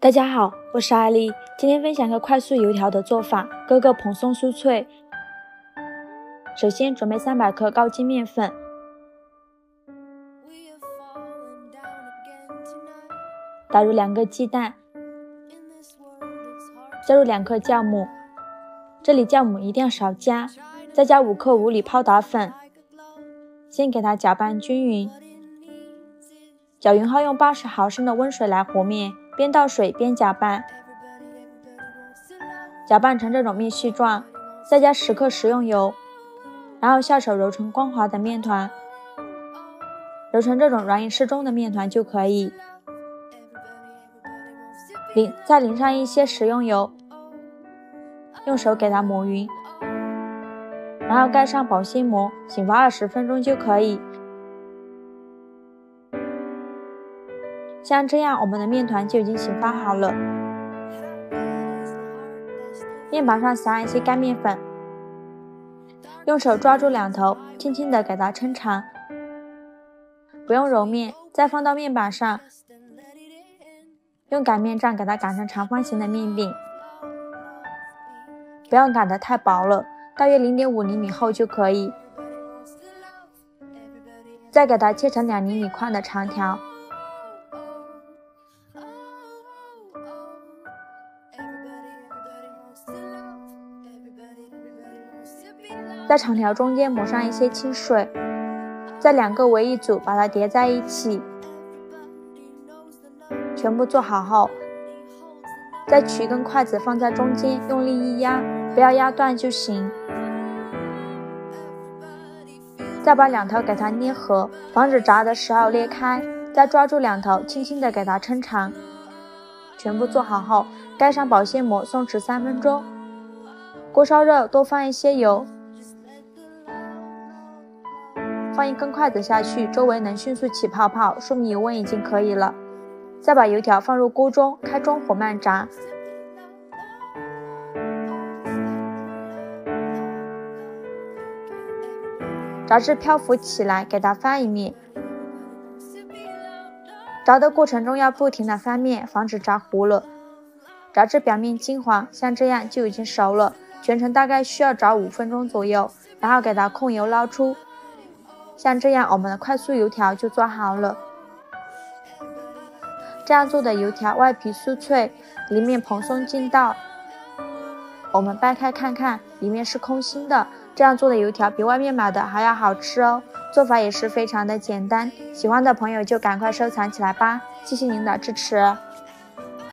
大家好，我是阿丽，今天分享个快速油条的做法，个个蓬松酥脆。首先准备300克高筋面粉，打入2个鸡蛋，加入2克酵母，这里酵母一定要少加，再加5克无理泡打粉，先给它搅拌均匀。搅匀后用80毫升的温水来和面，边倒水边搅拌，搅拌成这种面絮状，再加10克食用油，然后下手揉成光滑的面团，揉成这种软硬适中的面团就可以。再淋上一些食用油，用手给它抹匀，然后盖上保鲜膜，醒发20分钟就可以。像这样，我们的面团就已经醒发好了。面板上撒一些干面粉，用手抓住两头，轻轻地给它抻长，不用揉面，再放到面板上，用擀面杖给它擀成长方形的面饼，不要擀得太薄了，大约0.5厘米厚就可以。再给它切成2厘米宽的长条。在长条中间抹上一些清水，再2个为一组，把它叠在一起。全部做好后，再取一根筷子放在中间，用力一压，不要压断就行。再把2头给它捏合，防止炸的时候裂开。再抓住2头，轻轻的给它抻长。全部做好后，盖上保鲜膜，松弛3分钟。锅烧热，多放一些油。放1根筷子下去，周围能迅速起泡泡，说明油温已经可以了。再把油条放入锅中，开中火慢炸。炸至漂浮起来，给它翻一面。炸的过程中要不停地翻面，防止炸糊了。炸至表面金黄，像这样就已经熟了。全程大概需要炸5分钟左右，然后给它控油捞出。像这样，我们的快速油条就做好了。这样做的油条外皮酥脆，里面蓬松劲道。我们掰开看看，里面是空心的。这样做的油条比外面买的还要好吃哦。做法也是非常的简单，喜欢的朋友就赶快收藏起来吧，谢谢您的支持。